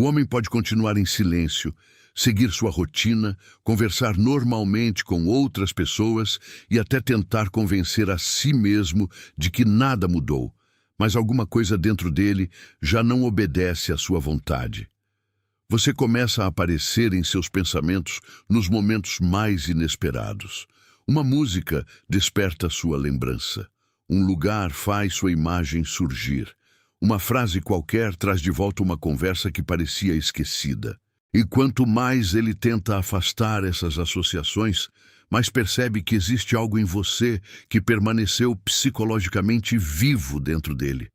O homem pode continuar em silêncio, seguir sua rotina, conversar normalmente com outras pessoas e até tentar convencer a si mesmo de que nada mudou, mas alguma coisa dentro dele já não obedece à sua vontade. Você começa a aparecer em seus pensamentos nos momentos mais inesperados. Uma música desperta sua lembrança. Um lugar faz sua imagem surgir. Uma frase qualquer traz de volta uma conversa que parecia esquecida. E quanto mais ele tenta afastar essas associações, mais percebe que existe algo em você que permaneceu psicologicamente vivo dentro dele.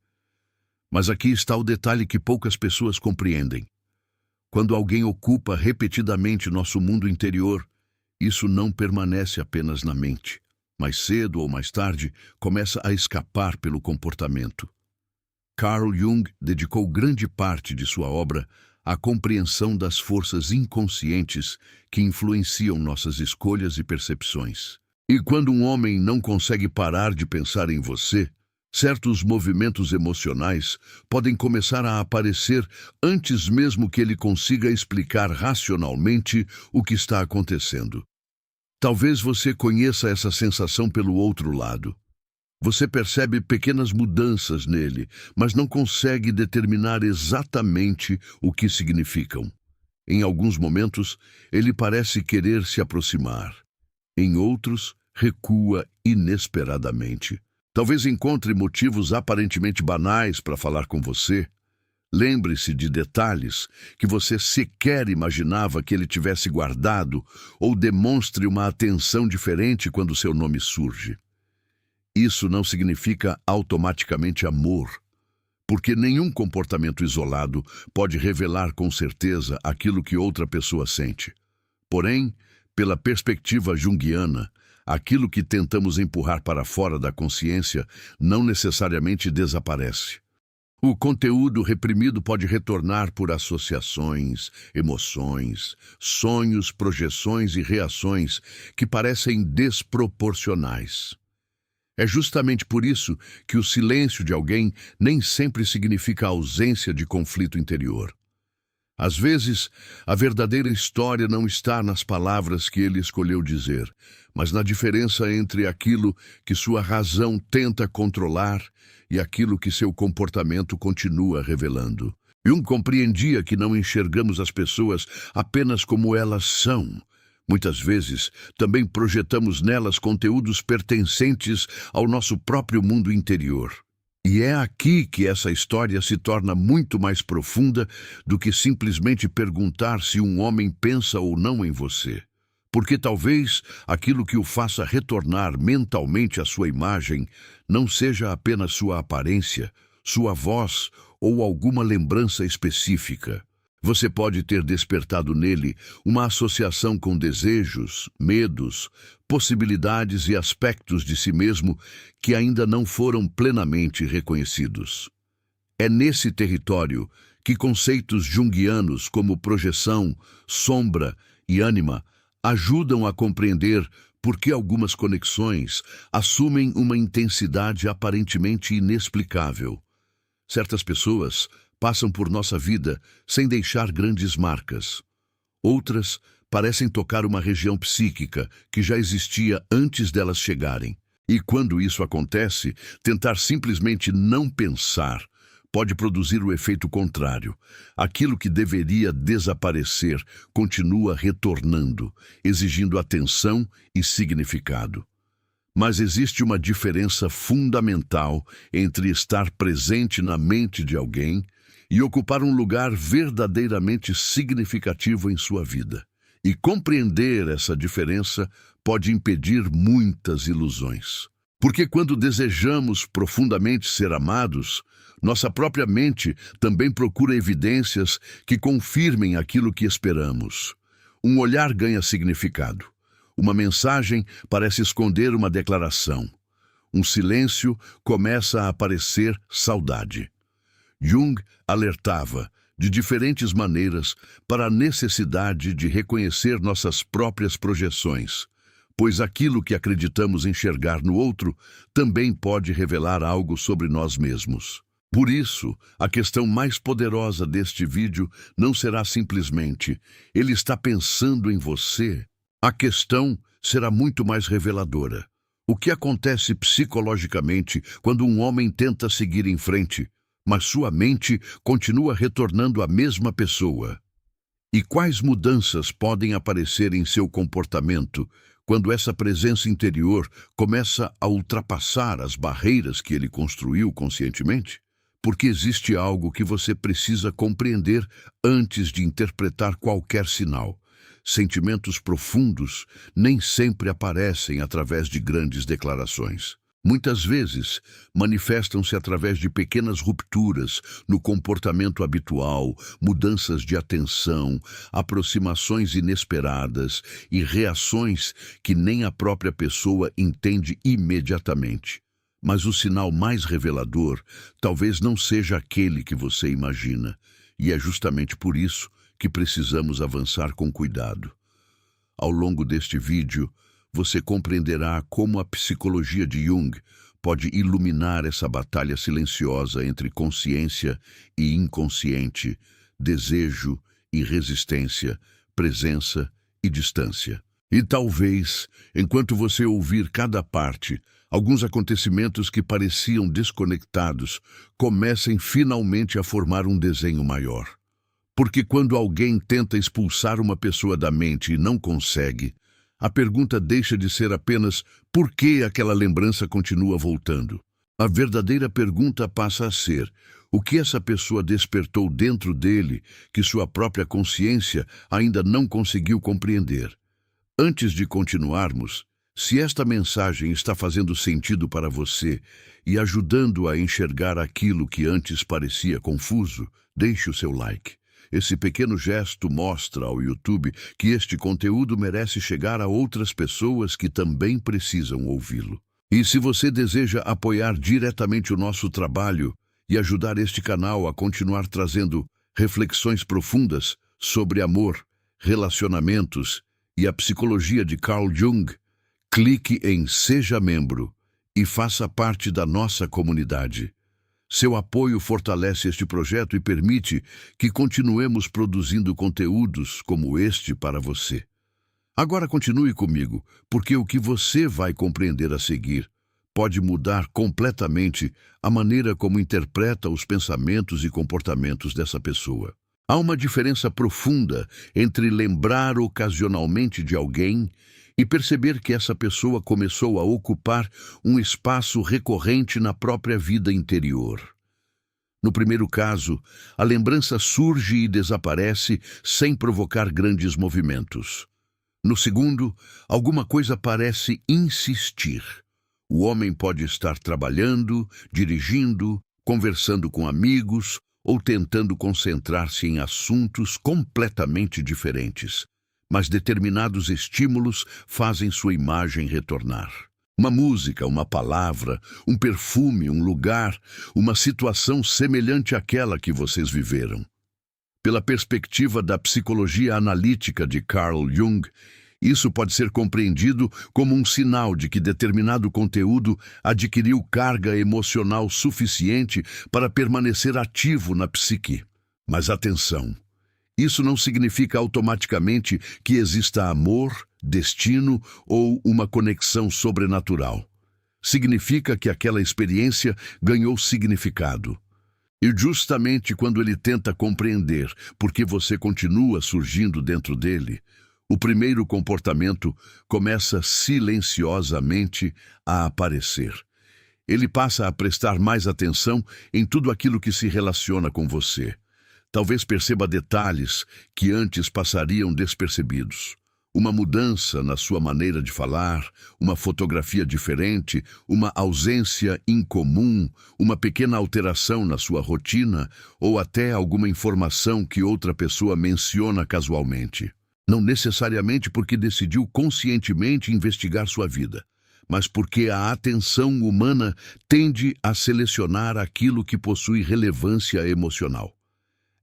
Mas aqui está o detalhe que poucas pessoas compreendem. Quando alguém ocupa repetidamente nosso mundo interior, isso não permanece apenas na mente. Mais cedo ou mais tarde, começa a escapar pelo comportamento. Carl Jung dedicou grande parte de sua obra à compreensão das forças inconscientes que influenciam nossas escolhas e percepções. E quando um homem não consegue parar de pensar em você, certos movimentos emocionais podem começar a aparecer antes mesmo que ele consiga explicar racionalmente o que está acontecendo. Talvez você conheça essa sensação pelo outro lado. Você percebe pequenas mudanças nele, mas não consegue determinar exatamente o que significam. Em alguns momentos, ele parece querer se aproximar. Em outros, recua inesperadamente. Talvez encontre motivos aparentemente banais para falar com você. Lembre-se de detalhes que você sequer imaginava que ele tivesse guardado ou demonstre uma atenção diferente quando seu nome surge. Isso não significa automaticamente amor, porque nenhum comportamento isolado pode revelar com certeza aquilo que outra pessoa sente. Porém, pela perspectiva junguiana, aquilo que tentamos empurrar para fora da consciência não necessariamente desaparece. O conteúdo reprimido pode retornar por associações, emoções, sonhos, projeções e reações que parecem desproporcionais. É justamente por isso que o silêncio de alguém nem sempre significa ausência de conflito interior. Às vezes, a verdadeira história não está nas palavras que ele escolheu dizer, mas na diferença entre aquilo que sua razão tenta controlar e aquilo que seu comportamento continua revelando. Jung compreendia que não enxergamos as pessoas apenas como elas são. Muitas vezes, também projetamos nelas conteúdos pertencentes ao nosso próprio mundo interior. E é aqui que essa história se torna muito mais profunda do que simplesmente perguntar se um homem pensa ou não em você. Porque talvez aquilo que o faça retornar mentalmente à sua imagem não seja apenas sua aparência, sua voz ou alguma lembrança específica. Você pode ter despertado nele uma associação com desejos, medos, possibilidades e aspectos de si mesmo que ainda não foram plenamente reconhecidos. É nesse território que conceitos junguianos como projeção, sombra e ânima ajudam a compreender por que algumas conexões assumem uma intensidade aparentemente inexplicável. Certas pessoas passam por nossa vida sem deixar grandes marcas. Outras parecem tocar uma região psíquica que já existia antes delas chegarem. E quando isso acontece, tentar simplesmente não pensar pode produzir o efeito contrário. Aquilo que deveria desaparecer continua retornando, exigindo atenção e significado. Mas existe uma diferença fundamental entre estar presente na mente de alguém e ocupar um lugar verdadeiramente significativo em sua vida. E compreender essa diferença pode impedir muitas ilusões. Porque quando desejamos profundamente ser amados, nossa própria mente também procura evidências que confirmem aquilo que esperamos. Um olhar ganha significado. Uma mensagem parece esconder uma declaração. Um silêncio começa a aparecer saudade. Jung alertava, de diferentes maneiras, para a necessidade de reconhecer nossas próprias projeções, pois aquilo que acreditamos enxergar no outro também pode revelar algo sobre nós mesmos. Por isso, a questão mais poderosa deste vídeo não será simplesmente "ele está pensando em você". A questão será muito mais reveladora. O que acontece psicologicamente quando um homem tenta seguir em frente, mas sua mente continua retornando à mesma pessoa? E quais mudanças podem aparecer em seu comportamento quando essa presença interior começa a ultrapassar as barreiras que ele construiu conscientemente? Porque existe algo que você precisa compreender antes de interpretar qualquer sinal. Sentimentos profundos nem sempre aparecem através de grandes declarações. Muitas vezes, manifestam-se através de pequenas rupturas no comportamento habitual, mudanças de atenção, aproximações inesperadas e reações que nem a própria pessoa entende imediatamente. Mas o sinal mais revelador talvez não seja aquele que você imagina, e é justamente por isso que precisamos avançar com cuidado. Ao longo deste vídeo, você compreenderá como a psicologia de Jung pode iluminar essa batalha silenciosa entre consciência e inconsciente, desejo e resistência, presença e distância. E talvez, enquanto você ouvir cada parte, alguns acontecimentos que pareciam desconectados comecem finalmente a formar um desenho maior. Porque quando alguém tenta expulsar uma pessoa da mente e não consegue, a pergunta deixa de ser apenas por que aquela lembrança continua voltando. A verdadeira pergunta passa a ser o que essa pessoa despertou dentro dele que sua própria consciência ainda não conseguiu compreender. Antes de continuarmos, se esta mensagem está fazendo sentido para você e ajudando a enxergar aquilo que antes parecia confuso, deixe o seu like. Esse pequeno gesto mostra ao YouTube que este conteúdo merece chegar a outras pessoas que também precisam ouvi-lo. E se você deseja apoiar diretamente o nosso trabalho e ajudar este canal a continuar trazendo reflexões profundas sobre amor, relacionamentos e a psicologia de Carl Jung, clique em Seja Membro e faça parte da nossa comunidade. Seu apoio fortalece este projeto e permite que continuemos produzindo conteúdos como este para você. Agora continue comigo, porque o que você vai compreender a seguir pode mudar completamente a maneira como interpreta os pensamentos e comportamentos dessa pessoa. Há uma diferença profunda entre lembrar ocasionalmente de alguém e perceber que essa pessoa começou a ocupar um espaço recorrente na própria vida interior. No primeiro caso, a lembrança surge e desaparece sem provocar grandes movimentos. No segundo, alguma coisa parece insistir. O homem pode estar trabalhando, dirigindo, conversando com amigos ou tentando concentrar-se em assuntos completamente diferentes. Mas determinados estímulos fazem sua imagem retornar. Uma música, uma palavra, um perfume, um lugar, uma situação semelhante àquela que vocês viveram. Pela perspectiva da psicologia analítica de Carl Jung, isso pode ser compreendido como um sinal de que determinado conteúdo adquiriu carga emocional suficiente para permanecer ativo na psique. Mas atenção! Isso não significa automaticamente que exista amor, destino ou uma conexão sobrenatural. Significa que aquela experiência ganhou significado. E justamente quando ele tenta compreender por que você continua surgindo dentro dele, o primeiro comportamento começa silenciosamente a aparecer. Ele passa a prestar mais atenção em tudo aquilo que se relaciona com você. Talvez perceba detalhes que antes passariam despercebidos. Uma mudança na sua maneira de falar, uma fotografia diferente, uma ausência incomum, uma pequena alteração na sua rotina ou até alguma informação que outra pessoa menciona casualmente. Não necessariamente porque decidiu conscientemente investigar sua vida, mas porque a atenção humana tende a selecionar aquilo que possui relevância emocional.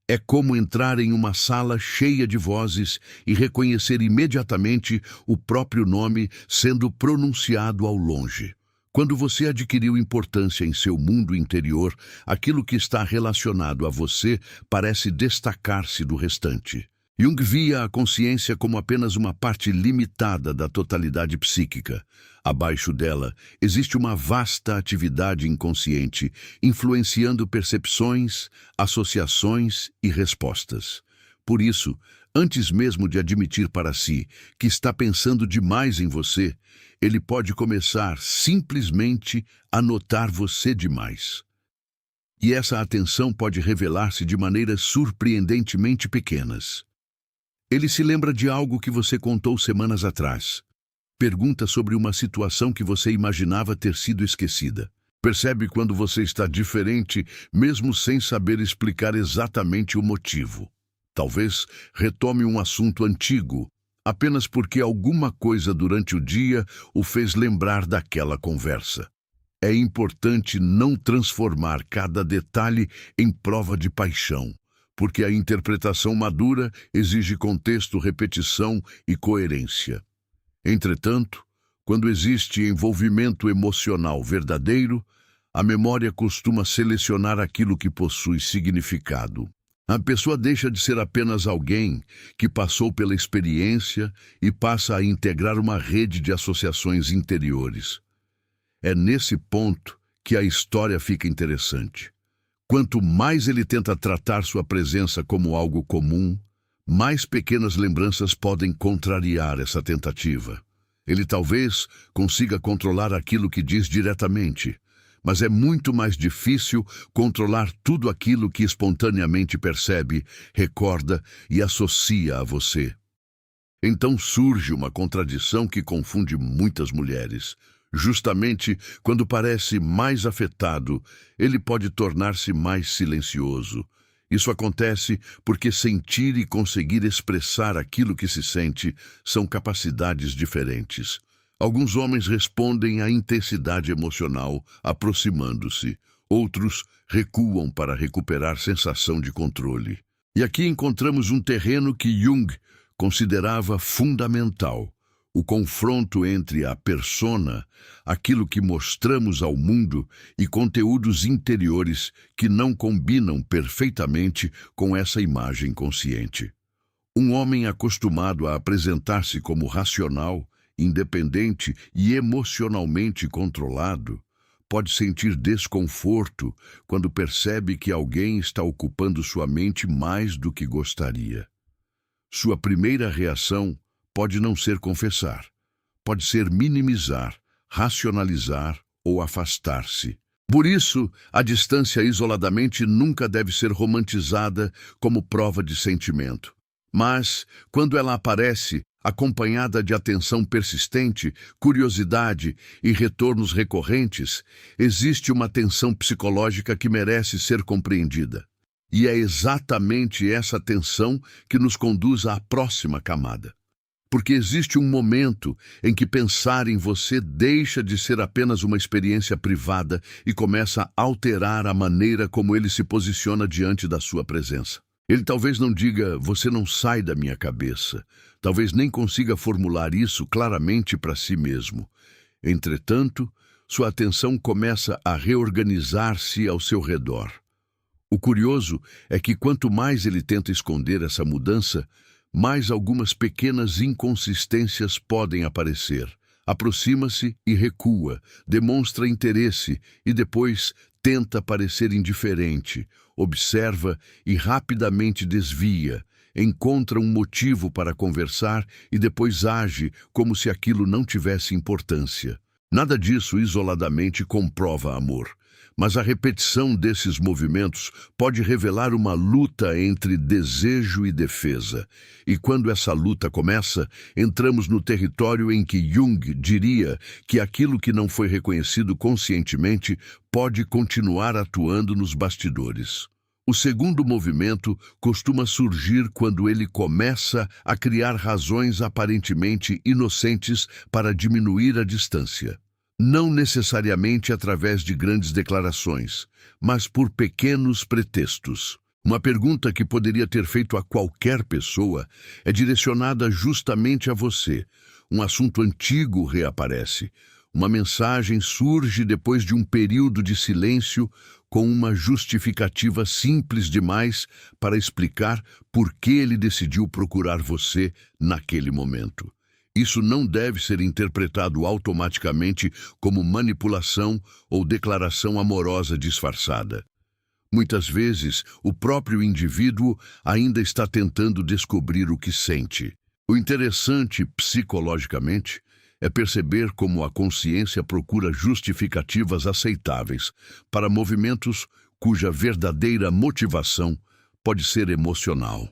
É como entrar em uma sala cheia de vozes e reconhecer imediatamente o próprio nome sendo pronunciado ao longe. Quando você adquiriu importância em seu mundo interior, aquilo que está relacionado a você parece destacar-se do restante. Jung via a consciência como apenas uma parte limitada da totalidade psíquica. Abaixo dela, existe uma vasta atividade inconsciente, influenciando percepções, associações e respostas. Por isso, antes mesmo de admitir para si que está pensando demais em você, ele pode começar simplesmente a notar você demais. E essa atenção pode revelar-se de maneiras surpreendentemente pequenas. Ele se lembra de algo que você contou semanas atrás. Pergunta sobre uma situação que você imaginava ter sido esquecida. Percebe quando você está diferente, mesmo sem saber explicar exatamente o motivo. Talvez retome um assunto antigo, apenas porque alguma coisa durante o dia o fez lembrar daquela conversa. É importante não transformar cada detalhe em prova de paixão, porque a interpretação madura exige contexto, repetição e coerência. Entretanto, quando existe envolvimento emocional verdadeiro, a memória costuma selecionar aquilo que possui significado. A pessoa deixa de ser apenas alguém que passou pela experiência e passa a integrar uma rede de associações interiores. É nesse ponto que a história fica interessante. Quanto mais ele tenta tratar sua presença como algo comum, mais pequenas lembranças podem contrariar essa tentativa. Ele talvez consiga controlar aquilo que diz diretamente, mas é muito mais difícil controlar tudo aquilo que espontaneamente percebe, recorda e associa a você. Então surge uma contradição que confunde muitas mulheres. Justamente quando parece mais afetado, ele pode tornar-se mais silencioso. Isso acontece porque sentir e conseguir expressar aquilo que se sente são capacidades diferentes. Alguns homens respondem à intensidade emocional, aproximando-se. Outros recuam para recuperar sensação de controle. E aqui encontramos um terreno que Jung considerava fundamental. O confronto entre a persona, aquilo que mostramos ao mundo, e conteúdos interiores que não combinam perfeitamente com essa imagem consciente. Um homem acostumado a apresentar-se como racional, independente e emocionalmente controlado, pode sentir desconforto quando percebe que alguém está ocupando sua mente mais do que gostaria. Sua primeira reação pode não ser confessar, pode ser minimizar, racionalizar ou afastar-se. Por isso, a distância isoladamente nunca deve ser romantizada como prova de sentimento. Mas, quando ela aparece, acompanhada de atenção persistente, curiosidade e retornos recorrentes, existe uma tensão psicológica que merece ser compreendida. E é exatamente essa tensão que nos conduz à próxima camada. Porque existe um momento em que pensar em você deixa de ser apenas uma experiência privada e começa a alterar a maneira como ele se posiciona diante da sua presença. Ele talvez não diga, você não sai da minha cabeça. Talvez nem consiga formular isso claramente para si mesmo. Entretanto, sua atenção começa a reorganizar-se ao seu redor. O curioso é que quanto mais ele tenta esconder essa mudança, mais algumas pequenas inconsistências podem aparecer. Aproxima-se e recua, demonstra interesse e depois tenta parecer indiferente, observa e rapidamente desvia, encontra um motivo para conversar e depois age como se aquilo não tivesse importância. Nada disso isoladamente comprova amor. Mas a repetição desses movimentos pode revelar uma luta entre desejo e defesa. E quando essa luta começa, entramos no território em que Jung diria que aquilo que não foi reconhecido conscientemente pode continuar atuando nos bastidores. O segundo movimento costuma surgir quando ele começa a criar razões aparentemente inocentes para diminuir a distância. Não necessariamente através de grandes declarações, mas por pequenos pretextos. Uma pergunta que poderia ter feito a qualquer pessoa é direcionada justamente a você. Um assunto antigo reaparece. Uma mensagem surge depois de um período de silêncio com uma justificativa simples demais para explicar por que ele decidiu procurar você naquele momento. Isso não deve ser interpretado automaticamente como manipulação ou declaração amorosa disfarçada. Muitas vezes, o próprio indivíduo ainda está tentando descobrir o que sente. O interessante, psicologicamente, é perceber como a consciência procura justificativas aceitáveis para movimentos cuja verdadeira motivação pode ser emocional.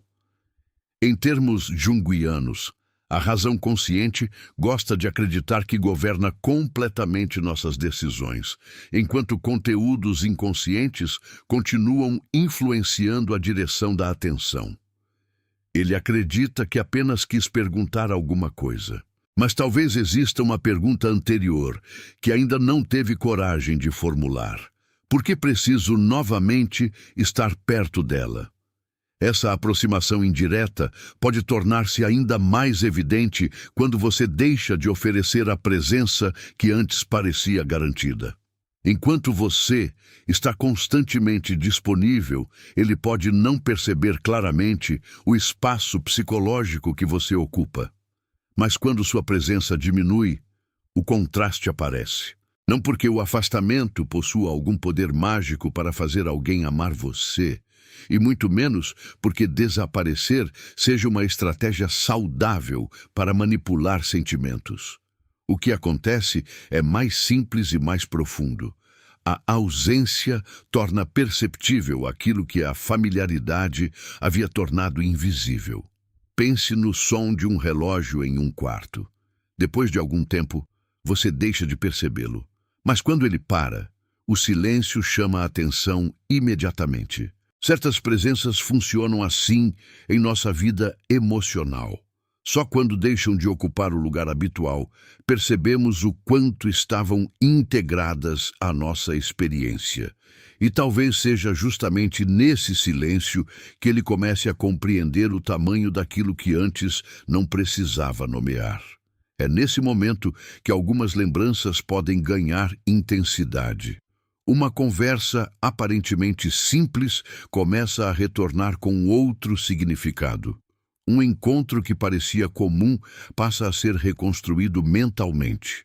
Em termos junguianos, a razão consciente gosta de acreditar que governa completamente nossas decisões, enquanto conteúdos inconscientes continuam influenciando a direção da atenção. Ele acredita que apenas quis perguntar alguma coisa. Mas talvez exista uma pergunta anterior que ainda não teve coragem de formular. Por que preciso novamente estar perto dela? Essa aproximação indireta pode tornar-se ainda mais evidente quando você deixa de oferecer a presença que antes parecia garantida. Enquanto você está constantemente disponível, ele pode não perceber claramente o espaço psicológico que você ocupa. Mas quando sua presença diminui, o contraste aparece. Não porque o afastamento possua algum poder mágico para fazer alguém amar você, e muito menos porque desaparecer seja uma estratégia saudável para manipular sentimentos. O que acontece é mais simples e mais profundo. A ausência torna perceptível aquilo que a familiaridade havia tornado invisível. Pense no som de um relógio em um quarto. Depois de algum tempo, você deixa de percebê-lo. Mas quando ele para, o silêncio chama a atenção imediatamente. Certas presenças funcionam assim em nossa vida emocional. Só quando deixam de ocupar o lugar habitual, percebemos o quanto estavam integradas à nossa experiência. E talvez seja justamente nesse silêncio que ele comece a compreender o tamanho daquilo que antes não precisava nomear. É nesse momento que algumas lembranças podem ganhar intensidade. Uma conversa aparentemente simples começa a retornar com outro significado. Um encontro que parecia comum passa a ser reconstruído mentalmente.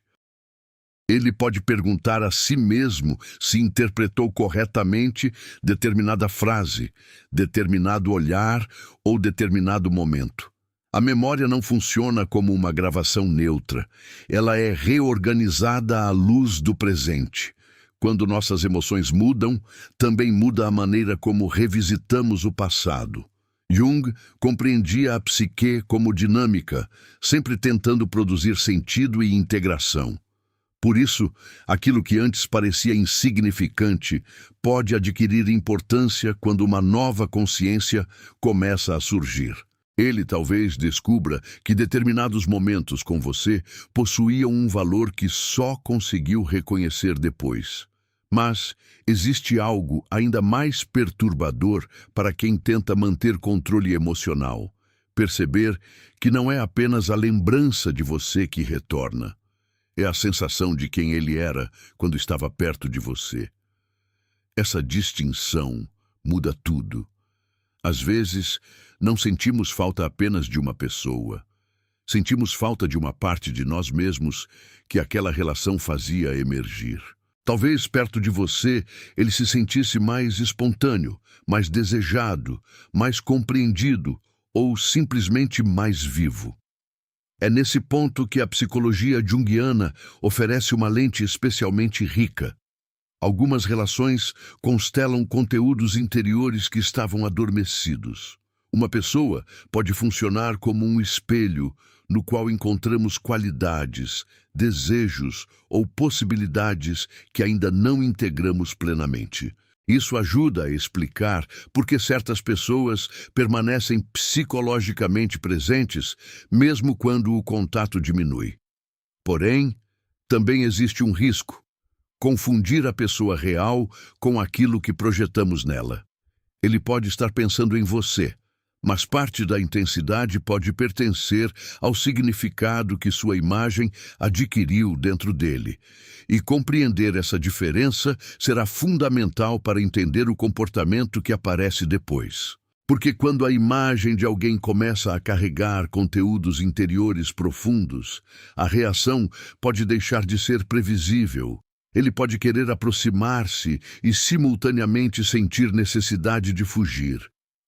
Ele pode perguntar a si mesmo se interpretou corretamente determinada frase, determinado olhar ou determinado momento. A memória não funciona como uma gravação neutra. Ela é reorganizada à luz do presente. Quando nossas emoções mudam, também muda a maneira como revisitamos o passado. Jung compreendia a psique como dinâmica, sempre tentando produzir sentido e integração. Por isso, aquilo que antes parecia insignificante pode adquirir importância quando uma nova consciência começa a surgir. Ele talvez descubra que determinados momentos com você possuíam um valor que só conseguiu reconhecer depois. Mas existe algo ainda mais perturbador para quem tenta manter controle emocional. Perceber que não é apenas a lembrança de você que retorna. É a sensação de quem ele era quando estava perto de você. Essa distinção muda tudo. Às vezes, não sentimos falta apenas de uma pessoa. Sentimos falta de uma parte de nós mesmos que aquela relação fazia emergir. Talvez perto de você ele se sentisse mais espontâneo, mais desejado, mais compreendido ou simplesmente mais vivo. É nesse ponto que a psicologia junguiana oferece uma lente especialmente rica. Algumas relações constelam conteúdos interiores que estavam adormecidos. Uma pessoa pode funcionar como um espelho no qual encontramos qualidades, desejos ou possibilidades que ainda não integramos plenamente. Isso ajuda a explicar por que certas pessoas permanecem psicologicamente presentes, mesmo quando o contato diminui. Porém, também existe um risco: confundir a pessoa real com aquilo que projetamos nela. Ele pode estar pensando em você, mas parte da intensidade pode pertencer ao significado que sua imagem adquiriu dentro dele. E compreender essa diferença será fundamental para entender o comportamento que aparece depois. Porque quando a imagem de alguém começa a carregar conteúdos interiores profundos, a reação pode deixar de ser previsível. Ele pode querer aproximar-se e simultaneamente sentir necessidade de fugir.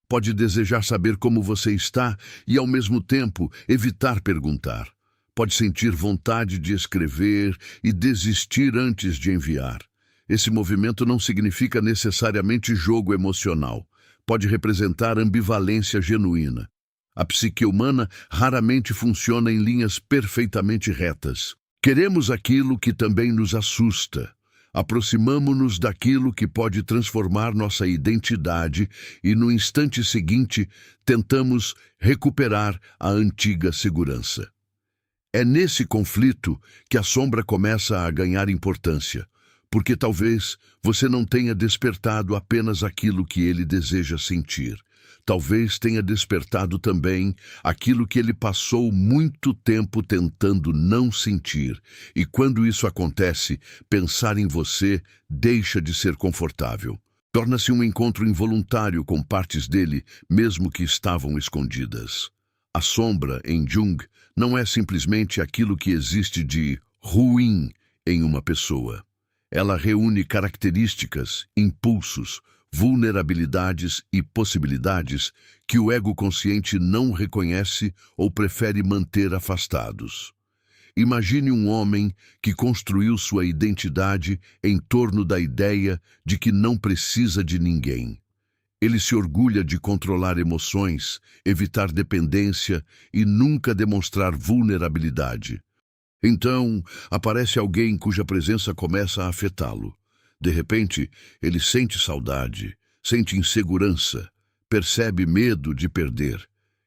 Pode desejar saber como você está e, ao mesmo tempo, evitar perguntar. Pode sentir vontade de escrever e desistir antes de enviar. Esse movimento não significa necessariamente jogo emocional. Pode representar ambivalência genuína. A psique humana raramente funciona em linhas perfeitamente retas. Queremos aquilo que também nos assusta. Aproximamo-nos daquilo que pode transformar nossa identidade e, no instante seguinte, tentamos recuperar a antiga segurança. É nesse conflito que a sombra começa a ganhar importância, porque talvez você não tenha despertado apenas aquilo que ele deseja sentir. Talvez tenha despertado também aquilo que ele passou muito tempo tentando não sentir. E quando isso acontece, pensar em você deixa de ser confortável. Torna-se um encontro involuntário com partes dele, mesmo que estavam escondidas. A sombra, em Jung, não é simplesmente aquilo que existe de ruim em uma pessoa. Ela reúne características, impulsos, vulnerabilidades e possibilidades que o ego consciente não reconhece ou prefere manter afastados. Imagine um homem que construiu sua identidade em torno da ideia de que não precisa de ninguém. Ele se orgulha de controlar emoções, evitar dependência e nunca demonstrar vulnerabilidade. Então, aparece alguém cuja presença começa a afetá-lo. De repente, ele sente saudade, sente insegurança, percebe medo de perder,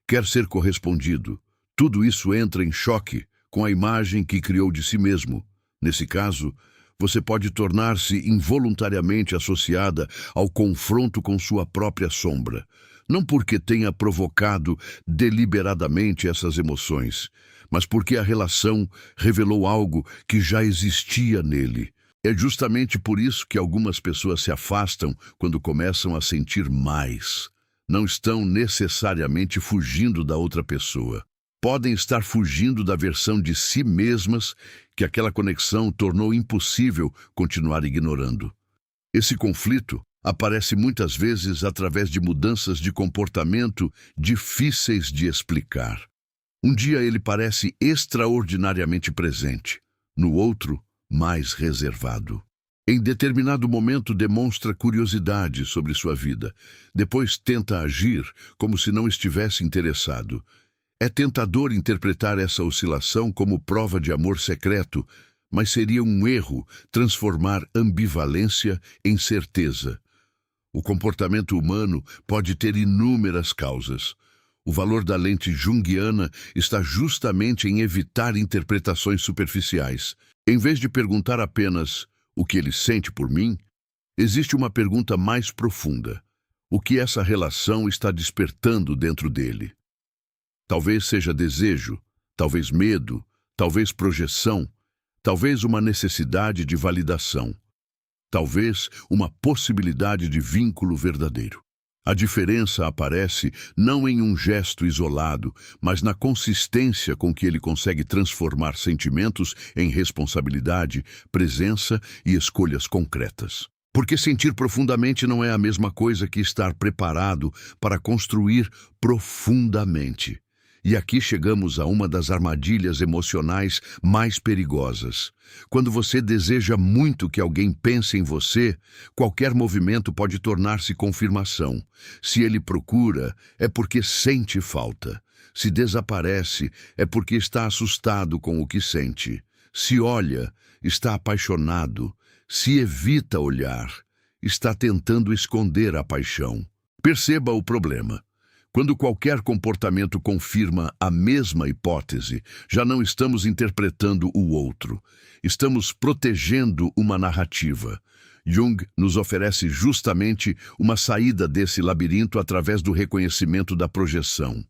quer ser correspondido. Tudo isso entra em choque com a imagem que criou de si mesmo. Nesse caso, você pode tornar-se involuntariamente associada ao confronto com sua própria sombra. Não porque tenha provocado deliberadamente essas emoções, mas porque a relação revelou algo que já existia nele. É justamente por isso que algumas pessoas se afastam quando começam a sentir mais. Não estão necessariamente fugindo da outra pessoa. Podem estar fugindo da versão de si mesmas que aquela conexão tornou impossível continuar ignorando. Esse conflito aparece muitas vezes através de mudanças de comportamento difíceis de explicar. Um dia ele parece extraordinariamente presente, no outro, mais reservado. Em determinado momento demonstra curiosidade sobre sua vida, depois tenta agir como se não estivesse interessado. É tentador interpretar essa oscilação como prova de amor secreto, mas seria um erro transformar ambivalência em certeza. O comportamento humano pode ter inúmeras causas. O valor da lente junguiana está justamente em evitar interpretações superficiais. Em vez de perguntar apenas o que ele sente por mim, existe uma pergunta mais profunda. O que essa relação está despertando dentro dele? Talvez seja desejo, talvez medo, talvez projeção, talvez uma necessidade de validação, talvez uma possibilidade de vínculo verdadeiro. A diferença aparece não em um gesto isolado, mas na consistência com que ele consegue transformar sentimentos em responsabilidade, presença e escolhas concretas. Porque sentir profundamente não é a mesma coisa que estar preparado para construir profundamente. E aqui chegamos a uma das armadilhas emocionais mais perigosas. Quando você deseja muito que alguém pense em você, qualquer movimento pode tornar-se confirmação. Se ele procura, é porque sente falta. Se desaparece, é porque está assustado com o que sente. Se olha, está apaixonado. Se evita olhar, está tentando esconder a paixão. Perceba o problema. Quando qualquer comportamento confirma a mesma hipótese, já não estamos interpretando o outro. Estamos protegendo uma narrativa. Jung nos oferece justamente uma saída desse labirinto através do reconhecimento da projeção.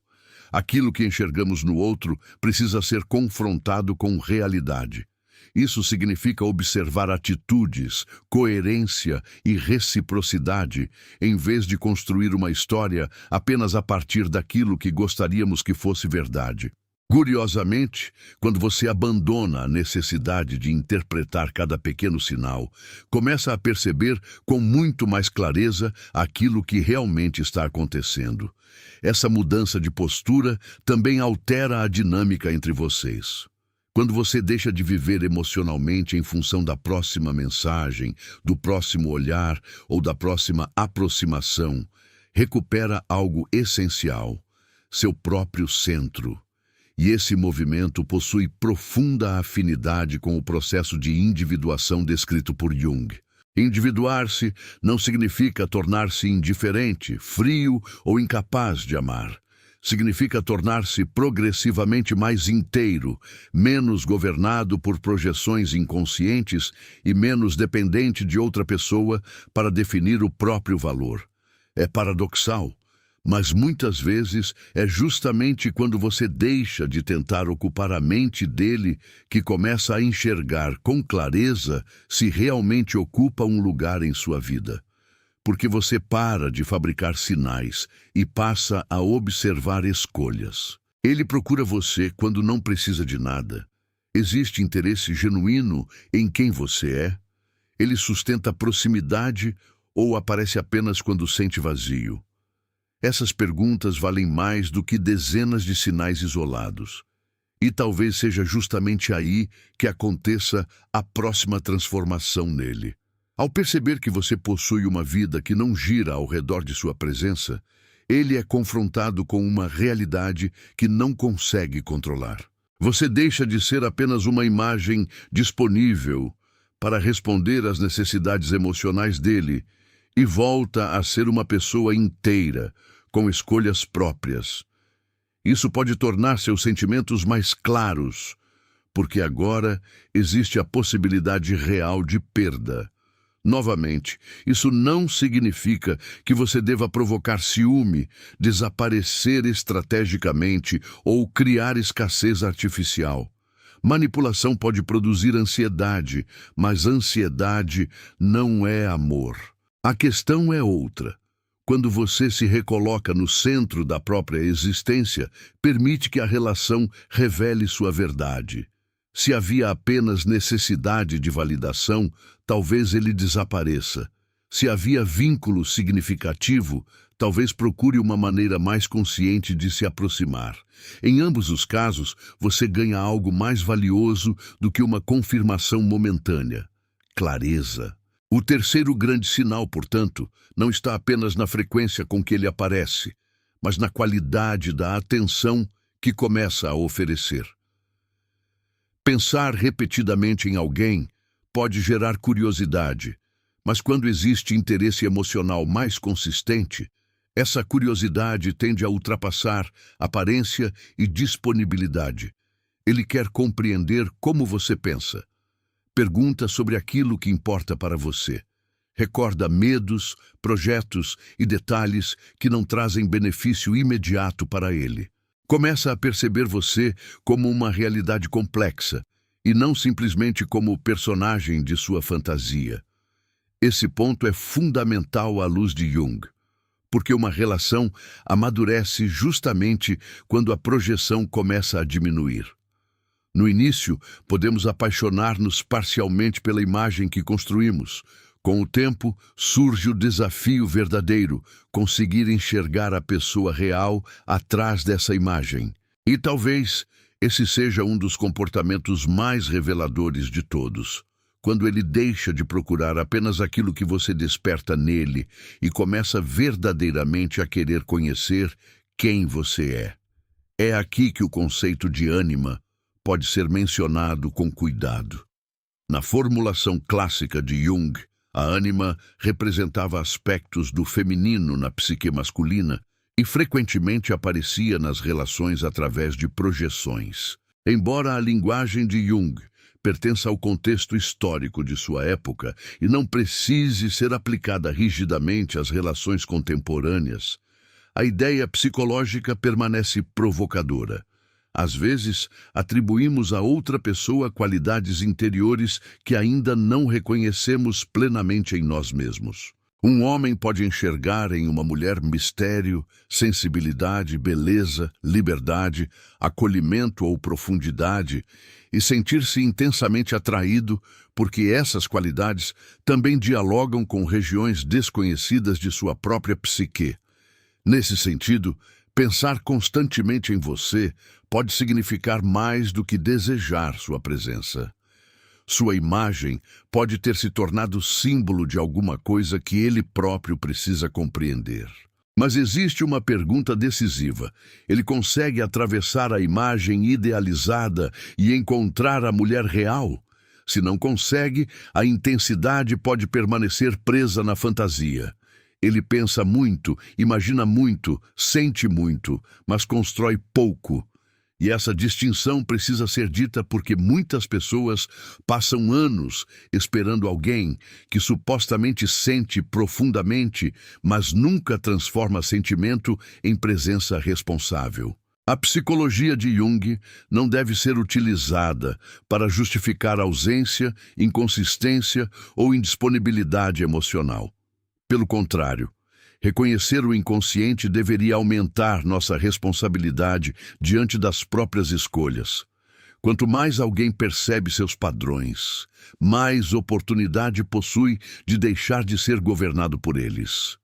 Aquilo que enxergamos no outro precisa ser confrontado com realidade. Isso significa observar atitudes, coerência e reciprocidade, em vez de construir uma história apenas a partir daquilo que gostaríamos que fosse verdade. Curiosamente, quando você abandona a necessidade de interpretar cada pequeno sinal, começa a perceber com muito mais clareza aquilo que realmente está acontecendo. Essa mudança de postura também altera a dinâmica entre vocês. Quando você deixa de viver emocionalmente em função da próxima mensagem, do próximo olhar ou da próxima aproximação, recupera algo essencial, seu próprio centro. E esse movimento possui profunda afinidade com o processo de individuação descrito por Jung. Individuar-se não significa tornar-se indiferente, frio ou incapaz de amar. Significa tornar-se progressivamente mais inteiro, menos governado por projeções inconscientes e menos dependente de outra pessoa para definir o próprio valor. É paradoxal, mas muitas vezes é justamente quando você deixa de tentar ocupar a mente dele que começa a enxergar com clareza se realmente ocupa um lugar em sua vida. Porque você para de fabricar sinais e passa a observar escolhas. Ele procura você quando não precisa de nada. Existe interesse genuíno em quem você é? Ele sustenta proximidade ou aparece apenas quando sente vazio? Essas perguntas valem mais do que dezenas de sinais isolados. E talvez seja justamente aí que aconteça a próxima transformação nele. Ao perceber que você possui uma vida que não gira ao redor de sua presença, ele é confrontado com uma realidade que não consegue controlar. Você deixa de ser apenas uma imagem disponível para responder às necessidades emocionais dele e volta a ser uma pessoa inteira, com escolhas próprias. Isso pode tornar seus sentimentos mais claros, porque agora existe a possibilidade real de perda. Novamente, isso não significa que você deva provocar ciúme, desaparecer estrategicamente ou criar escassez artificial. Manipulação pode produzir ansiedade, mas ansiedade não é amor. A questão é outra. Quando você se recoloca no centro da própria existência, permite que a relação revele sua verdade. Se havia apenas necessidade de validação, talvez ele desapareça. Se havia vínculo significativo, talvez procure uma maneira mais consciente de se aproximar. Em ambos os casos, você ganha algo mais valioso do que uma confirmação momentânea: clareza. O terceiro grande sinal, portanto, não está apenas na frequência com que ele aparece, mas na qualidade da atenção que começa a oferecer. Pensar repetidamente em alguém pode gerar curiosidade, mas quando existe interesse emocional mais consistente, essa curiosidade tende a ultrapassar aparência e disponibilidade. Ele quer compreender como você pensa. Pergunta sobre aquilo que importa para você. Recorda medos, projetos e detalhes que não trazem benefício imediato para ele. Começa a perceber você como uma realidade complexa e não simplesmente como personagem de sua fantasia. Esse ponto é fundamental à luz de Jung, porque uma relação amadurece justamente quando a projeção começa a diminuir. No início, podemos apaixonar-nos parcialmente pela imagem que construímos. Com o tempo, surge o desafio verdadeiro, conseguir enxergar a pessoa real atrás dessa imagem. E talvez esse seja um dos comportamentos mais reveladores de todos, quando ele deixa de procurar apenas aquilo que você desperta nele e começa verdadeiramente a querer conhecer quem você é. É aqui que o conceito de ânima pode ser mencionado com cuidado. Na formulação clássica de Jung, a ânima representava aspectos do feminino na psique masculina e frequentemente aparecia nas relações através de projeções. Embora a linguagem de Jung pertença ao contexto histórico de sua época e não precise ser aplicada rigidamente às relações contemporâneas, a ideia psicológica permanece provocadora. Às vezes, atribuímos a outra pessoa qualidades interiores que ainda não reconhecemos plenamente em nós mesmos. Um homem pode enxergar em uma mulher mistério, sensibilidade, beleza, liberdade, acolhimento ou profundidade e sentir-se intensamente atraído porque essas qualidades também dialogam com regiões desconhecidas de sua própria psique. Nesse sentido, pensar constantemente em você pode significar mais do que desejar sua presença. Sua imagem pode ter se tornado símbolo de alguma coisa que ele próprio precisa compreender. Mas existe uma pergunta decisiva. Ele consegue atravessar a imagem idealizada e encontrar a mulher real? Se não consegue, a intensidade pode permanecer presa na fantasia. Ele pensa muito, imagina muito, sente muito, mas constrói pouco. E essa distinção precisa ser dita porque muitas pessoas passam anos esperando alguém que supostamente sente profundamente, mas nunca transforma sentimento em presença responsável. A psicologia de Jung não deve ser utilizada para justificar ausência, inconsistência ou indisponibilidade emocional. Pelo contrário, reconhecer o inconsciente deveria aumentar nossa responsabilidade diante das próprias escolhas. Quanto mais alguém percebe seus padrões, mais oportunidade possui de deixar de ser governado por eles.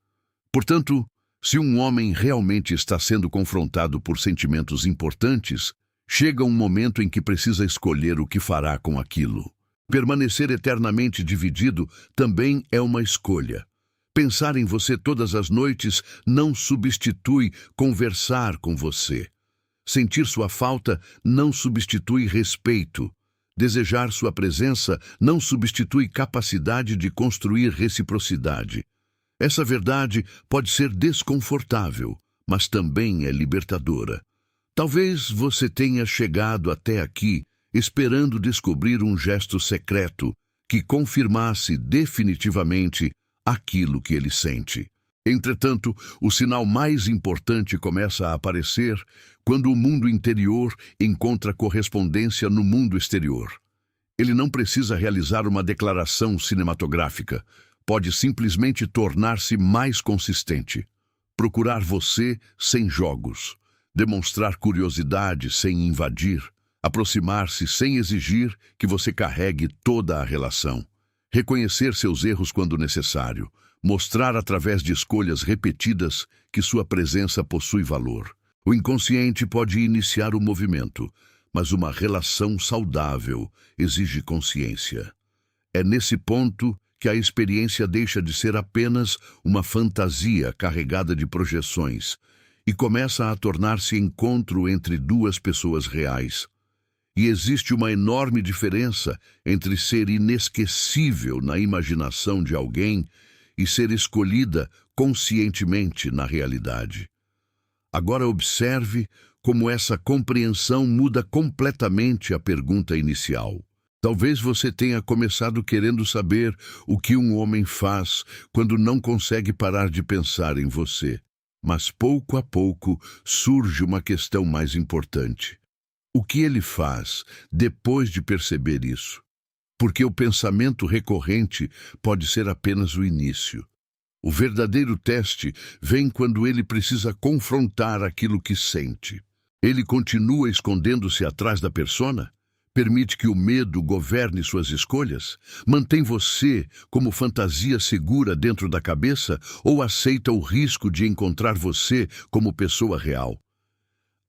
Portanto, se um homem realmente está sendo confrontado por sentimentos importantes, chega um momento em que precisa escolher o que fará com aquilo. Permanecer eternamente dividido também é uma escolha. Pensar em você todas as noites não substitui conversar com você. Sentir sua falta não substitui respeito. Desejar sua presença não substitui capacidade de construir reciprocidade. Essa verdade pode ser desconfortável, mas também é libertadora. Talvez você tenha chegado até aqui esperando descobrir um gesto secreto que confirmasse definitivamente aquilo que ele sente. Entretanto, o sinal mais importante começa a aparecer quando o mundo interior encontra correspondência no mundo exterior. Ele não precisa realizar uma declaração cinematográfica, pode simplesmente tornar-se mais consistente. Procurar você sem jogos, demonstrar curiosidade sem invadir, aproximar-se sem exigir que você carregue toda a relação. Reconhecer seus erros quando necessário, mostrar através de escolhas repetidas que sua presença possui valor. O inconsciente pode iniciar o movimento, mas uma relação saudável exige consciência. É nesse ponto que a experiência deixa de ser apenas uma fantasia carregada de projeções e começa a tornar-se encontro entre duas pessoas reais. E existe uma enorme diferença entre ser inesquecível na imaginação de alguém e ser escolhida conscientemente na realidade. Agora observe como essa compreensão muda completamente a pergunta inicial. Talvez você tenha começado querendo saber o que um homem faz quando não consegue parar de pensar em você. Mas pouco a pouco surge uma questão mais importante. O que ele faz depois de perceber isso? Porque o pensamento recorrente pode ser apenas o início. O verdadeiro teste vem quando ele precisa confrontar aquilo que sente. Ele continua escondendo-se atrás da persona? Permite que o medo governe suas escolhas? Mantém você como fantasia segura dentro da cabeça ou aceita o risco de encontrar você como pessoa real?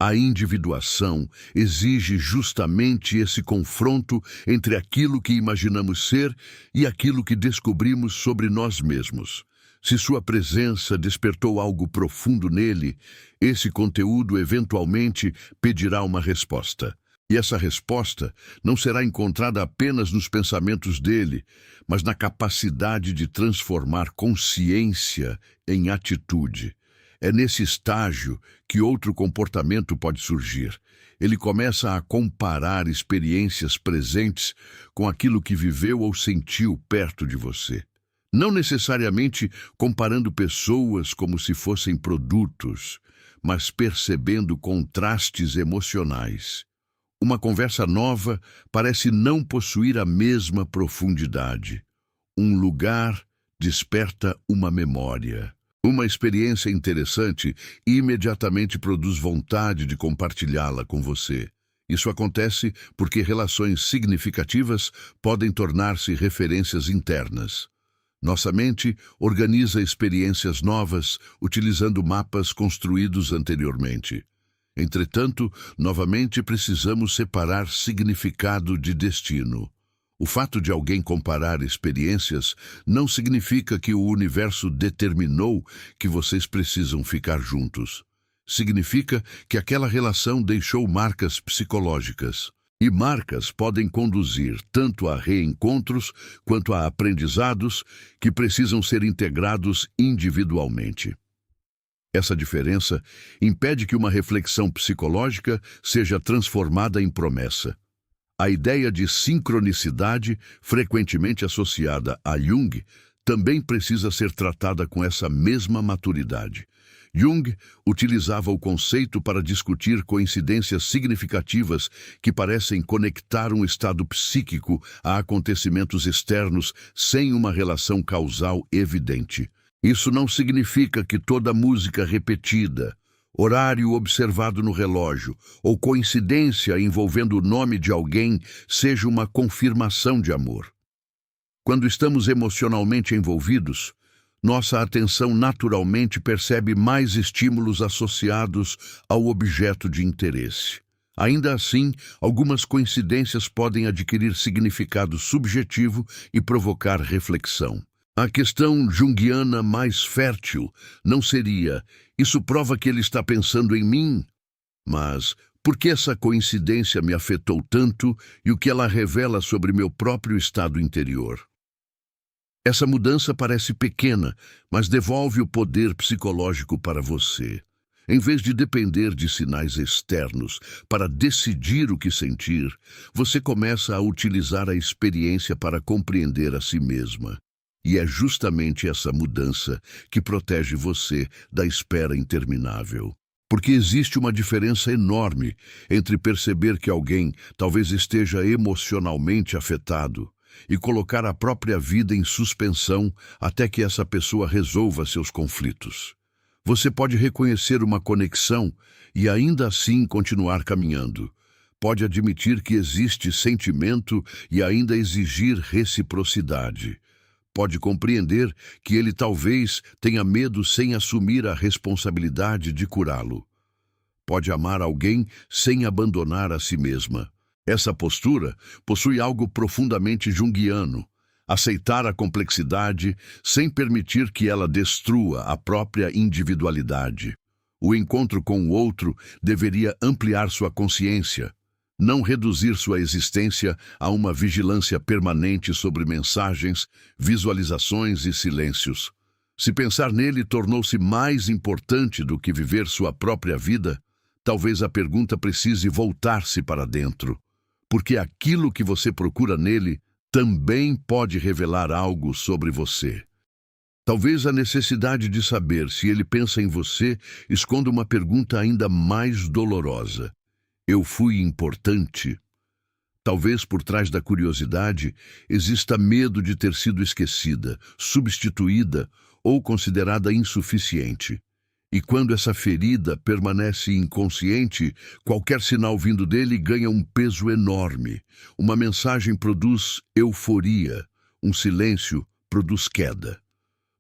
A individuação exige justamente esse confronto entre aquilo que imaginamos ser e aquilo que descobrimos sobre nós mesmos. Se sua presença despertou algo profundo nele, esse conteúdo eventualmente pedirá uma resposta. E essa resposta não será encontrada apenas nos pensamentos dele, mas na capacidade de transformar consciência em atitude. É nesse estágio que outro comportamento pode surgir. Ele começa a comparar experiências presentes com aquilo que viveu ou sentiu perto de você. Não necessariamente comparando pessoas como se fossem produtos, mas percebendo contrastes emocionais. Uma conversa nova parece não possuir a mesma profundidade. Um lugar desperta uma memória. Uma experiência interessante imediatamente produz vontade de compartilhá-la com você. Isso acontece porque relações significativas podem tornar-se referências internas. Nossa mente organiza experiências novas utilizando mapas construídos anteriormente. Entretanto, novamente precisamos separar significado de destino. O fato de alguém comparar experiências não significa que o universo determinou que vocês precisam ficar juntos. Significa que aquela relação deixou marcas psicológicas. E marcas podem conduzir tanto a reencontros quanto a aprendizados que precisam ser integrados individualmente. Essa diferença impede que uma reflexão psicológica seja transformada em promessa. A ideia de sincronicidade, frequentemente associada a Jung, também precisa ser tratada com essa mesma maturidade. Jung utilizava o conceito para discutir coincidências significativas que parecem conectar um estado psíquico a acontecimentos externos sem uma relação causal evidente. Isso não significa que toda música repetida, horário observado no relógio ou coincidência envolvendo o nome de alguém seja uma confirmação de amor. Quando estamos emocionalmente envolvidos, nossa atenção naturalmente percebe mais estímulos associados ao objeto de interesse. Ainda assim, algumas coincidências podem adquirir significado subjetivo e provocar reflexão. A questão junguiana mais fértil não seria: isso prova que ele está pensando em mim? Mas, por que essa coincidência me afetou tanto e o que ela revela sobre meu próprio estado interior? Essa mudança parece pequena, mas devolve o poder psicológico para você. Em vez de depender de sinais externos para decidir o que sentir, você começa a utilizar a experiência para compreender a si mesma. E é justamente essa mudança que protege você da espera interminável. Porque existe uma diferença enorme entre perceber que alguém talvez esteja emocionalmente afetado e colocar a própria vida em suspensão até que essa pessoa resolva seus conflitos. Você pode reconhecer uma conexão e ainda assim continuar caminhando. Pode admitir que existe sentimento e ainda exigir reciprocidade. Pode compreender que ele talvez tenha medo sem assumir a responsabilidade de curá-lo. Pode amar alguém sem abandonar a si mesma. Essa postura possui algo profundamente junguiano: aceitar a complexidade sem permitir que ela destrua a própria individualidade. O encontro com o outro deveria ampliar sua consciência, não reduzir sua existência a uma vigilância permanente sobre mensagens, visualizações e silêncios. Se pensar nele tornou-se mais importante do que viver sua própria vida, talvez a pergunta precise voltar-se para dentro. Porque aquilo que você procura nele também pode revelar algo sobre você. Talvez a necessidade de saber se ele pensa em você esconda uma pergunta ainda mais dolorosa: eu fui importante? Talvez por trás da curiosidade exista medo de ter sido esquecida, substituída ou considerada insuficiente. E quando essa ferida permanece inconsciente, qualquer sinal vindo dele ganha um peso enorme. Uma mensagem produz euforia, um silêncio produz queda.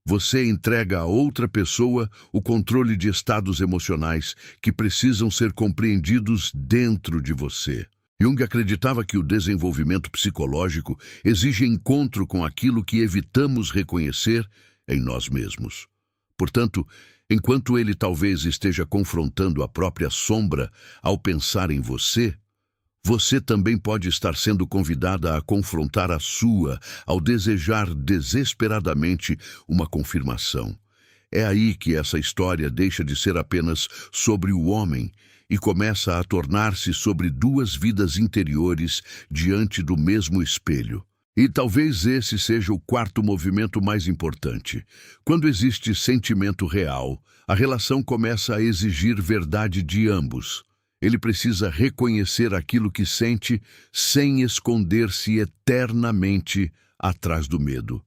Você entrega a outra pessoa o controle de estados emocionais que precisam ser compreendidos dentro de você. Jung acreditava que o desenvolvimento psicológico exige encontro com aquilo que evitamos reconhecer em nós mesmos. Portanto, enquanto ele talvez esteja confrontando a própria sombra ao pensar em você, você também pode estar sendo convidada a confrontar a sua ao desejar desesperadamente uma confirmação. É aí que essa história deixa de ser apenas sobre o homem e começa a tornar-se sobre duas vidas interiores diante do mesmo espelho. E talvez esse seja o quarto movimento mais importante. Quando existe sentimento real, a relação começa a exigir verdade de ambos. Ele precisa reconhecer aquilo que sente sem esconder-se eternamente atrás do medo.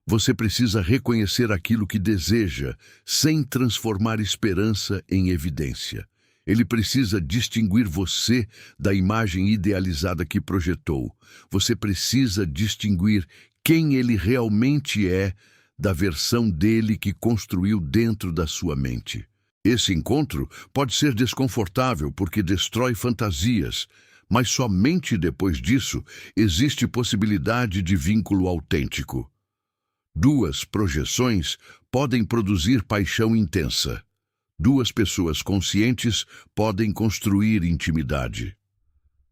Você precisa reconhecer aquilo que deseja sem transformar esperança em evidência. Ele precisa distinguir você da imagem idealizada que projetou. Você precisa distinguir quem ele realmente é da versão dele que construiu dentro da sua mente. Esse encontro pode ser desconfortável porque destrói fantasias, mas somente depois disso existe possibilidade de vínculo autêntico. Duas projeções podem produzir paixão intensa. Duas pessoas conscientes podem construir intimidade.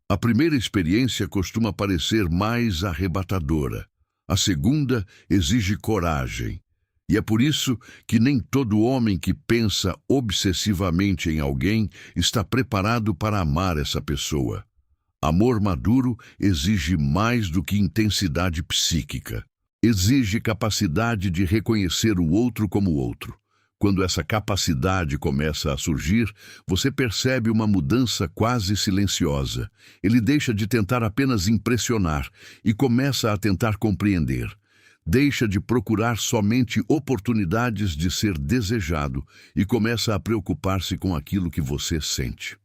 A primeira experiência costuma parecer mais arrebatadora. A segunda exige coragem. E é por isso que nem todo homem que pensa obsessivamente em alguém está preparado para amar essa pessoa. Amor maduro exige mais do que intensidade psíquica. Exige capacidade de reconhecer o outro como outro. Quando essa capacidade começa a surgir, você percebe uma mudança quase silenciosa. Ele deixa de tentar apenas impressionar e começa a tentar compreender. Deixa de procurar somente oportunidades de ser desejado e começa a preocupar-se com aquilo que você sente.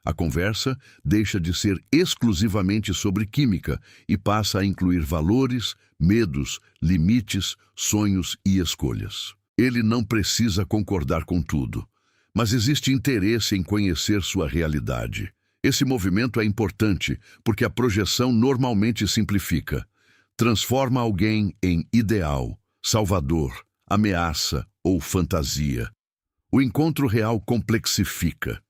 A conversa deixa de ser exclusivamente sobre química e passa a incluir valores, medos, limites, sonhos e escolhas. Ele não precisa concordar com tudo, mas existe interesse em conhecer sua realidade. Esse movimento é importante porque a projeção normalmente simplifica. Transforma alguém em ideal, salvador, ameaça ou fantasia. O encontro real complexifica.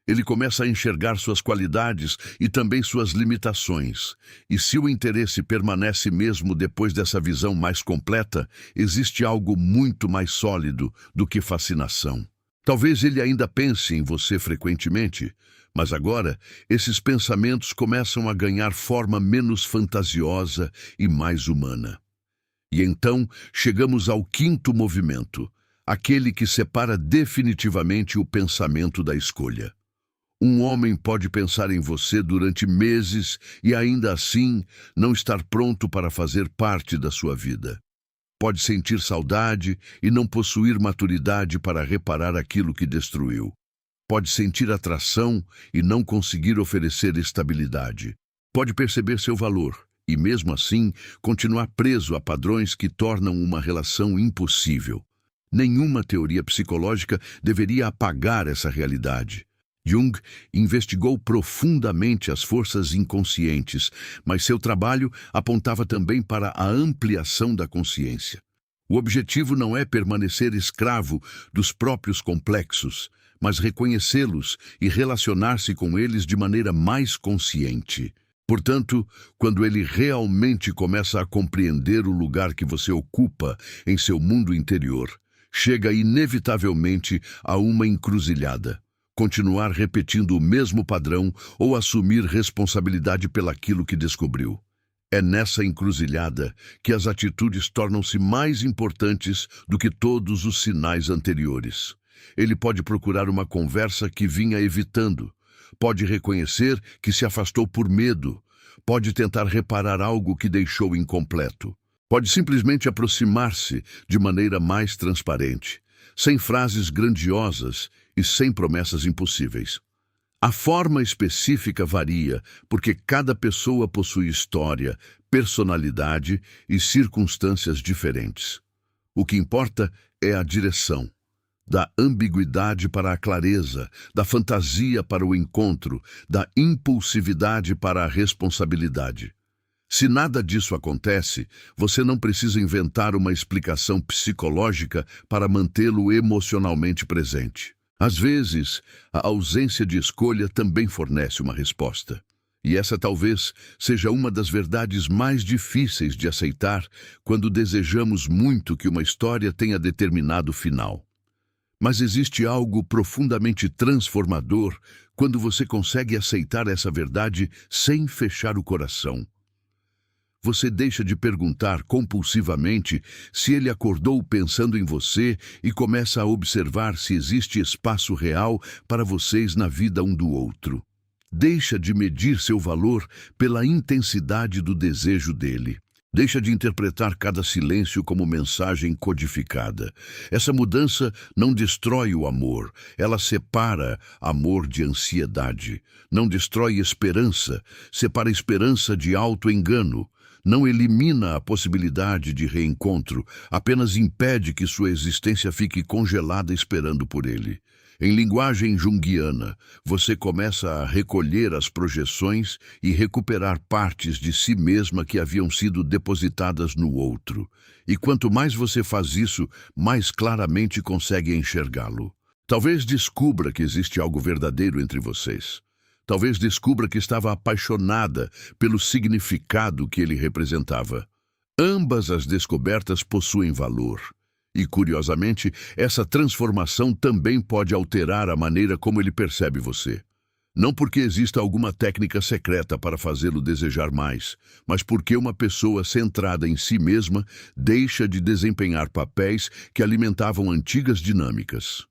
Ele começa a enxergar suas qualidades e também suas limitações. E se o interesse permanece mesmo depois dessa visão mais completa, existe algo muito mais sólido do que fascinação. Talvez ele ainda pense em você frequentemente, mas agora esses pensamentos começam a ganhar forma menos fantasiosa e mais humana. E então chegamos ao quinto movimento, aquele que separa definitivamente o pensamento da escolha. Um homem pode pensar em você durante meses e ainda assim não estar pronto para fazer parte da sua vida. Pode sentir saudade e não possuir maturidade para reparar aquilo que destruiu. Pode sentir atração e não conseguir oferecer estabilidade. Pode perceber seu valor e, mesmo assim, continuar preso a padrões que tornam uma relação impossível. Nenhuma teoria psicológica deveria apagar essa realidade. Jung investigou profundamente as forças inconscientes, mas seu trabalho apontava também para a ampliação da consciência. O objetivo não é permanecer escravo dos próprios complexos, mas reconhecê-los e relacionar-se com eles de maneira mais consciente. Portanto, quando ele realmente começa a compreender o lugar que você ocupa em seu mundo interior, chega inevitavelmente a uma encruzilhada. Continuar repetindo o mesmo padrão ou assumir responsabilidade pelaquilo que descobriu. É nessa encruzilhada que as atitudes tornam-se mais importantes do que todos os sinais anteriores. Ele pode procurar uma conversa que vinha evitando, pode reconhecer que se afastou por medo, pode tentar reparar algo que deixou incompleto, pode simplesmente aproximar-se de maneira mais transparente, sem frases grandiosas e sem promessas impossíveis. A forma específica varia porque cada pessoa possui história, personalidade e circunstâncias diferentes. O que importa é a direção. Da ambiguidade para a clareza, da fantasia para o encontro, da impulsividade para a responsabilidade. Se nada disso acontece, você não precisa inventar uma explicação psicológica para mantê-lo emocionalmente presente. Às vezes, a ausência de escolha também fornece uma resposta. E essa talvez seja uma das verdades mais difíceis de aceitar quando desejamos muito que uma história tenha determinado final. Mas existe algo profundamente transformador quando você consegue aceitar essa verdade sem fechar o coração. Você deixa de perguntar compulsivamente se ele acordou pensando em você e começa a observar se existe espaço real para vocês na vida um do outro. Deixa de medir seu valor pela intensidade do desejo dele. Deixa de interpretar cada silêncio como mensagem codificada. Essa mudança não destrói o amor, ela separa amor de ansiedade. Não destrói esperança, separa esperança de auto-engano. Não elimina a possibilidade de reencontro, apenas impede que sua existência fique congelada esperando por ele. Em linguagem junguiana, você começa a recolher as projeções e recuperar partes de si mesma que haviam sido depositadas no outro. E quanto mais você faz isso, mais claramente consegue enxergá-lo. Talvez descubra que existe algo verdadeiro entre vocês. Talvez descubra que estava apaixonada pelo significado que ele representava. Ambas as descobertas possuem valor. E, curiosamente, essa transformação também pode alterar a maneira como ele percebe você. Não porque exista alguma técnica secreta para fazê-lo desejar mais, mas porque uma pessoa centrada em si mesma deixa de desempenhar papéis que alimentavam antigas dinâmicas.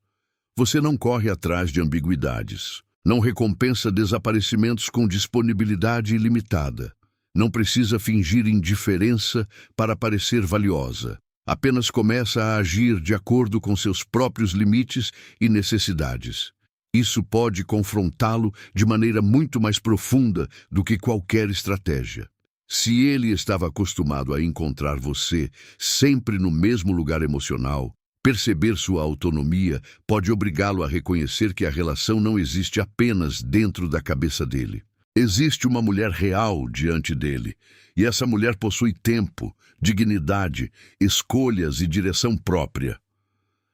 Você não corre atrás de ambiguidades. Não recompensa desaparecimentos com disponibilidade ilimitada. Não precisa fingir indiferença para parecer valiosa. Apenas começa a agir de acordo com seus próprios limites e necessidades. Isso pode confrontá-lo de maneira muito mais profunda do que qualquer estratégia. Se ele estava acostumado a encontrar você sempre no mesmo lugar emocional, perceber sua autonomia pode obrigá-lo a reconhecer que a relação não existe apenas dentro da cabeça dele. Existe uma mulher real diante dele, e essa mulher possui tempo, dignidade, escolhas e direção própria.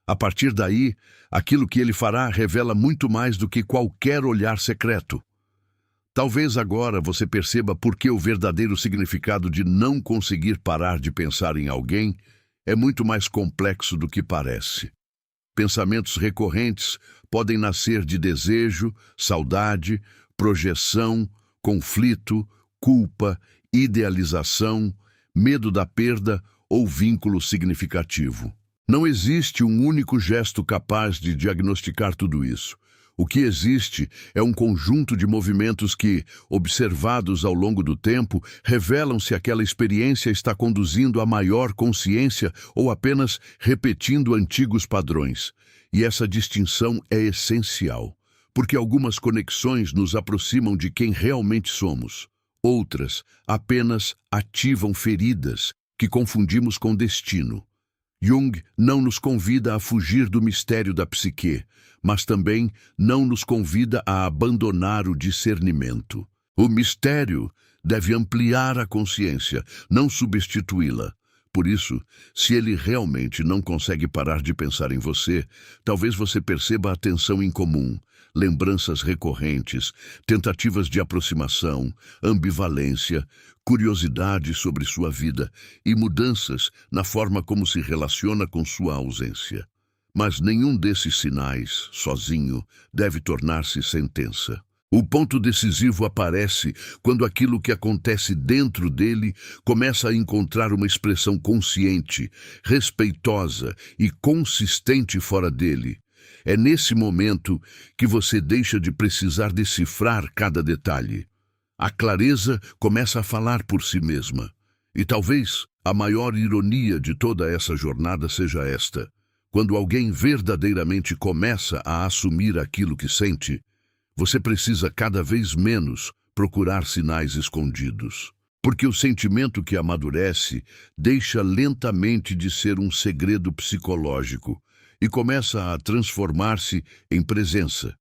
A partir daí, aquilo que ele fará revela muito mais do que qualquer olhar secreto. Talvez agora você perceba por que o verdadeiro significado de não conseguir parar de pensar em alguém é muito mais complexo do que parece. Pensamentos recorrentes podem nascer de desejo, saudade, projeção, conflito, culpa, idealização, medo da perda ou vínculo significativo. Não existe um único gesto capaz de diagnosticar tudo isso. O que existe é um conjunto de movimentos que, observados ao longo do tempo, revelam se aquela experiência está conduzindo a maior consciência ou apenas repetindo antigos padrões. E essa distinção é essencial, porque algumas conexões nos aproximam de quem realmente somos. Outras apenas ativam feridas que confundimos com destino. Jung não nos convida a fugir do mistério da psique, mas também não nos convida a abandonar o discernimento. O mistério deve ampliar a consciência, não substituí-la. Por isso, se ele realmente não consegue parar de pensar em você, talvez você perceba a tensão incomum, lembranças recorrentes, tentativas de aproximação, ambivalência, curiosidade sobre sua vida e mudanças na forma como se relaciona com sua ausência. Mas nenhum desses sinais, sozinho, deve tornar-se sentença. O ponto decisivo aparece quando aquilo que acontece dentro dele começa a encontrar uma expressão consciente, respeitosa e consistente fora dele. É nesse momento que você deixa de precisar decifrar cada detalhe. A clareza começa a falar por si mesma. E talvez a maior ironia de toda essa jornada seja esta. Quando alguém verdadeiramente começa a assumir aquilo que sente, você precisa cada vez menos procurar sinais escondidos. Porque o sentimento que amadurece deixa lentamente de ser um segredo psicológico e começa a transformar-se em presença.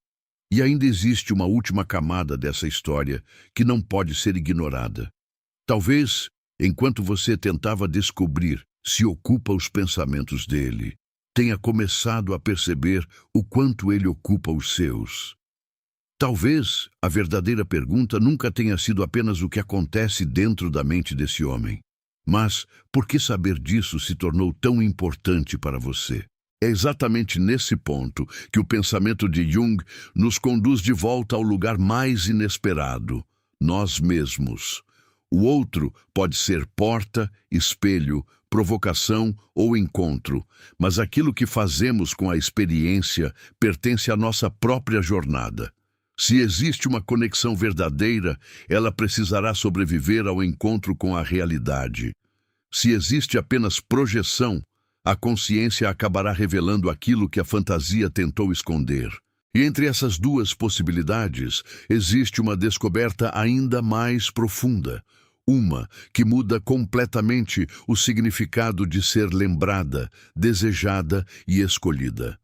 E ainda existe uma última camada dessa história que não pode ser ignorada. Talvez, enquanto você tentava descobrir se ocupa os pensamentos dele, tenha começado a perceber o quanto ele ocupa os seus. Talvez a verdadeira pergunta nunca tenha sido apenas o que acontece dentro da mente desse homem, mas por que saber disso se tornou tão importante para você? É exatamente nesse ponto que o pensamento de Jung nos conduz de volta ao lugar mais inesperado, nós mesmos. O outro pode ser porta, espelho, provocação ou encontro, mas aquilo que fazemos com a experiência pertence à nossa própria jornada. Se existe uma conexão verdadeira, ela precisará sobreviver ao encontro com a realidade. Se existe apenas projeção, a consciência acabará revelando aquilo que a fantasia tentou esconder. E entre essas duas possibilidades, existe uma descoberta ainda mais profunda. Uma que muda completamente o significado de ser lembrada, desejada e escolhida.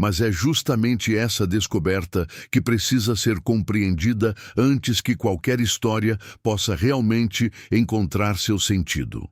Mas é justamente essa descoberta que precisa ser compreendida antes que qualquer história possa realmente encontrar seu sentido.